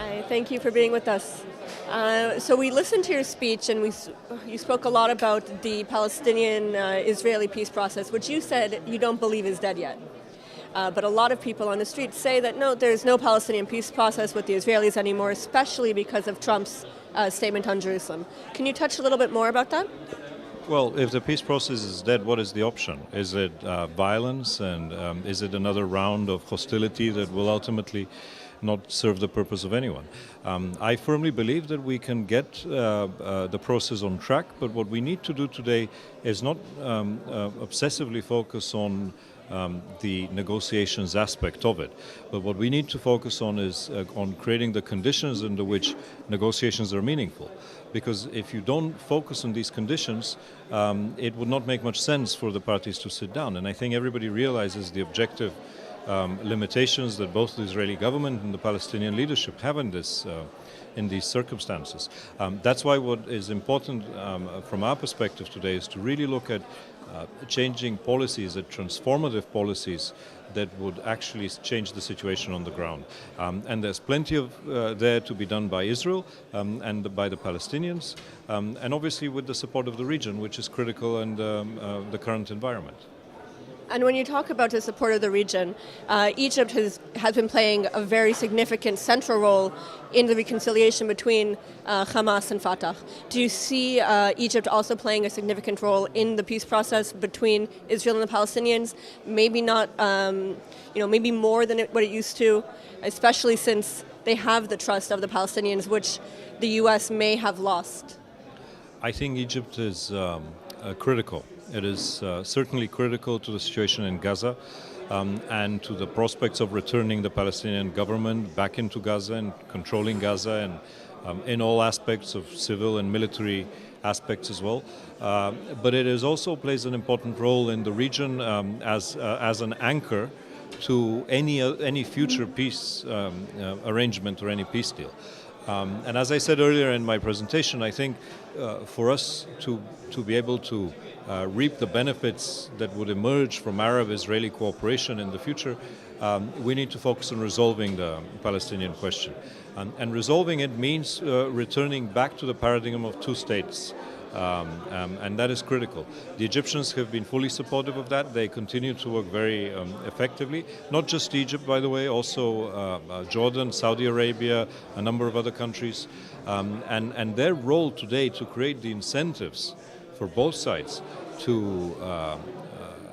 Hi, thank you for being with us. So we listened to your speech, and you spoke a lot about the Palestinian-Israeli peace process, which you said you don't believe is dead yet. But a lot of people on the street say that no, there's no Palestinian peace process with the Israelis anymore, especially because of Trump's statement on Jerusalem. Can you touch a little bit more about that? Well, if the peace process is dead, what is the option? Is it violence, and is it another round of hostility that will ultimately not serve the purpose of anyone? I firmly believe that we can get the process on track, but what we need to do today is not obsessively focus on the negotiations aspect of it. But what we need to focus on is on creating the conditions under which negotiations are meaningful. Because if you don't focus on these conditions, it would not make much sense for the parties to sit down. And I think everybody realizes the objective limitations that both the Israeli government and the Palestinian leadership have in these circumstances. That's why what is important from our perspective today is to really look at changing policies, at transformative policies that would actually change the situation on the ground. And there's plenty of there to be done by Israel and by the Palestinians, and obviously with the support of the region, which is critical in the current environment. And when you talk about the support of the region, Egypt has been playing a very significant central role in the reconciliation between Hamas and Fatah. Do you see Egypt also playing a significant role in the peace process between Israel and the Palestinians? Maybe not, maybe more than what it used to, especially since they have the trust of the Palestinians, which the U.S. may have lost. I think Egypt is critical. It is certainly critical to the situation in Gaza and to the prospects of returning the Palestinian government back into Gaza and controlling Gaza and in all aspects of civil and military aspects as well. But it also plays an important role in the region as an anchor to any future peace arrangement or any peace deal. And as I said earlier in my presentation, I think for us to be able to reap the benefits that would emerge from Arab-Israeli cooperation in the future, we need to focus on resolving the Palestinian question. And resolving it means returning back to the paradigm of two states. And that is critical. The Egyptians have been fully supportive of that. They continue to work very effectively. Not just Egypt, by the way, also Jordan, Saudi Arabia, a number of other countries. And their role today to create the incentives for both sides to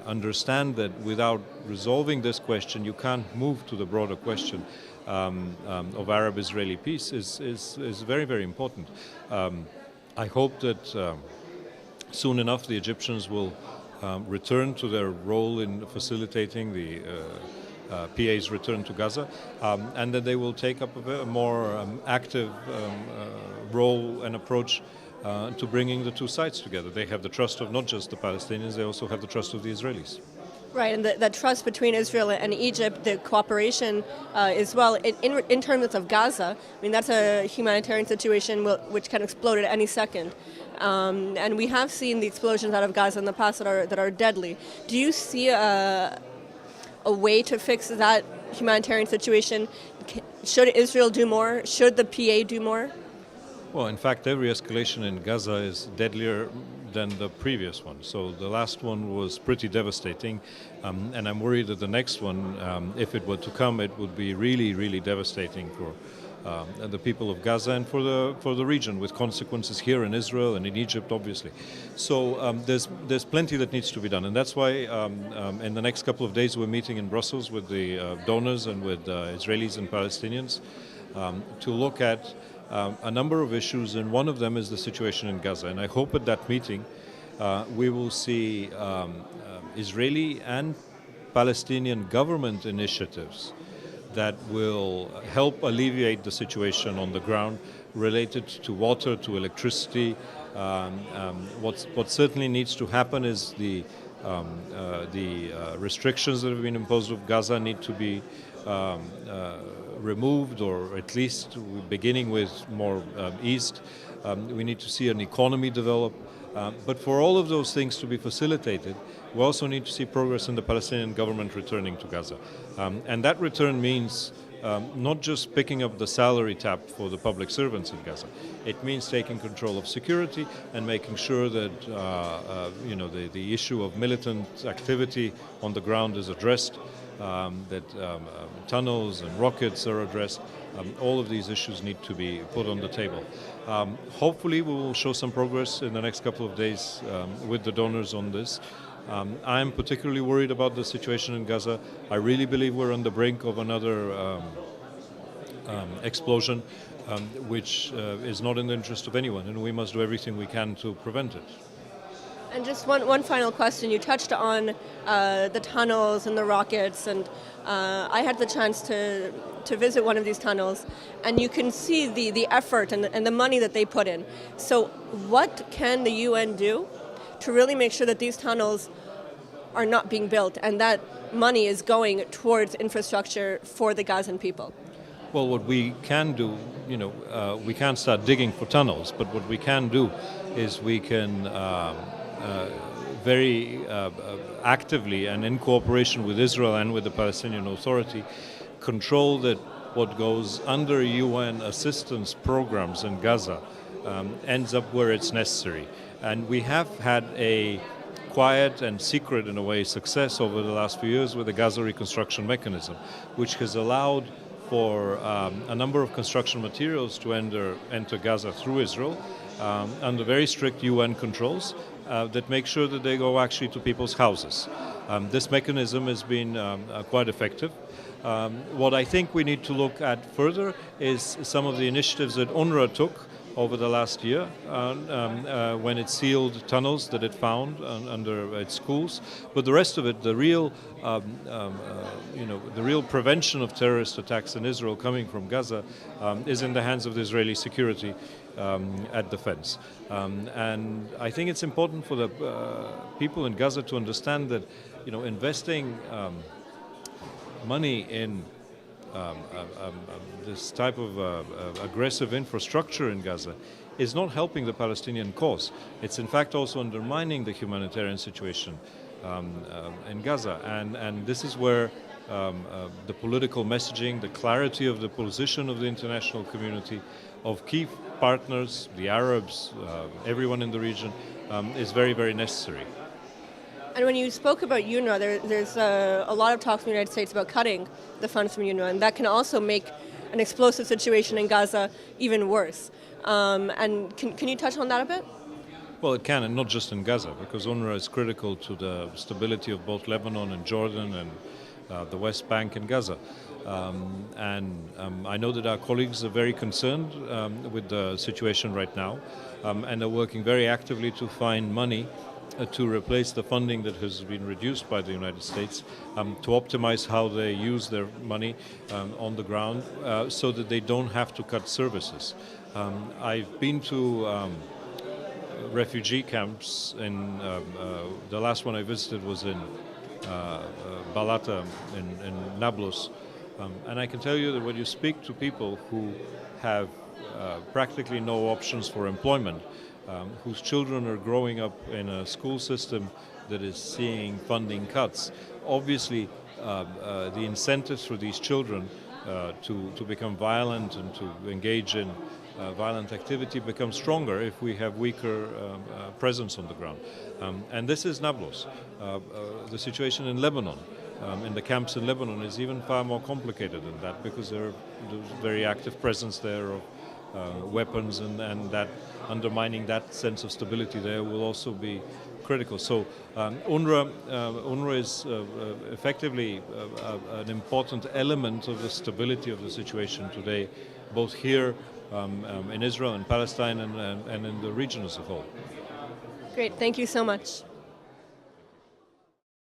understand that without resolving this question, you can't move to the broader question of Arab-Israeli peace is very, very important. I hope that soon enough the Egyptians will return to their role in facilitating the PA's return to Gaza, and that they will take up a more active role and approach to bringing the two sides together. They have the trust of not just the Palestinians, they also have the trust of the Israelis. Right, and the trust between Israel and Egypt, the cooperation as well, in terms of Gaza, I mean, that's a humanitarian situation which can explode at any second. And we have seen the explosions out of Gaza in the past that are deadly. Do you see a way to fix that humanitarian situation? Should Israel do more? Should the PA do more? Well, in fact, every escalation in Gaza is deadlier than the previous one. So the last one was pretty devastating, and I'm worried that the next one, if it were to come, it would be really, really devastating for the people of Gaza and for the region, with consequences here in Israel and in Egypt, obviously. So there's plenty that needs to be done, and that's why in the next couple of days we're meeting in Brussels with the donors and with Israelis and Palestinians to look at a number of issues, and one of them is the situation in Gaza. And I hope at that meeting we will see Israeli and Palestinian government initiatives that will help alleviate the situation on the ground related to water, to electricity. What certainly needs to happen is the restrictions that have been imposed of Gaza need to be removed, or at least beginning with more east. We need to see an economy develop. But for all of those things to be facilitated, we also need to see progress in the Palestinian government returning to Gaza. And that return means not just picking up the salary tap for the public servants in Gaza. It means taking control of security and making sure that the issue of militant activity on the ground is addressed, that tunnels and rockets are addressed. All of these issues need to be put on the table. Hopefully we will show some progress in the next couple of days with the donors on this. I'm particularly worried about the situation in Gaza. I really believe we're on the brink of another explosion, which is not in the interest of anyone, and we must do everything we can to prevent it. And just one final question. You touched on the tunnels and the rockets, and I had the chance to visit one of these tunnels, and you can see the effort and the money that they put in. So what can the UN do to really make sure that these tunnels are not being built and that money is going towards infrastructure for the Gazan people? Well, what we can do, we can't start digging for tunnels, but what we can do is we can very actively and in cooperation with Israel and with the Palestinian Authority control that what goes under UN assistance programs in Gaza ends up where it's necessary. And we have had a quiet and secret, in a way, success over the last few years with the Gaza reconstruction mechanism, which has allowed for a number of construction materials to enter Gaza through Israel under very strict UN controls that make sure that they go actually to people's houses. This mechanism has been quite effective. What I think we need to look at further is some of the initiatives that UNRWA took over the last year when it sealed tunnels that it found under its schools. But the rest of it, the real prevention of terrorist attacks in Israel coming from Gaza is in the hands of the Israeli security at the fence. And I think it's important for the people in Gaza to understand that investing money in this type of aggressive infrastructure in Gaza is not helping the Palestinian cause. It's in fact also undermining the humanitarian situation in Gaza. And this is where the political messaging, the clarity of the position of the international community, of key partners, the Arabs, everyone in the region, is very, very necessary. And when you spoke about UNRWA, there's a lot of talks in the United States about cutting the funds from UNRWA, and that can also make an explosive situation in Gaza even worse. And can you touch on that a bit? Well, it can, and not just in Gaza, because UNRWA is critical to the stability of both Lebanon and Jordan and the West Bank and Gaza. I know that our colleagues are very concerned with the situation right now, and are working very actively to find money to replace the funding that has been reduced by the United States, to optimize how they use their money on the ground so that they don't have to cut services. I've been to refugee camps, in the last one I visited was in Balata in Nablus, and I can tell you that when you speak to people who have practically no options for employment, whose children are growing up in a school system that is seeing funding cuts, obviously the incentives for these children to become violent and to engage in violent activity become stronger if we have weaker presence on the ground. And this is Nablus. The situation in Lebanon, in the camps in Lebanon, is even far more complicated than that, because there's very active presence there of weapons, and that undermining that sense of stability there will also be critical. So UNRWA is effectively an important element of the stability of the situation today, both here in Israel and Palestine and in the region as a whole. Great, thank you so much.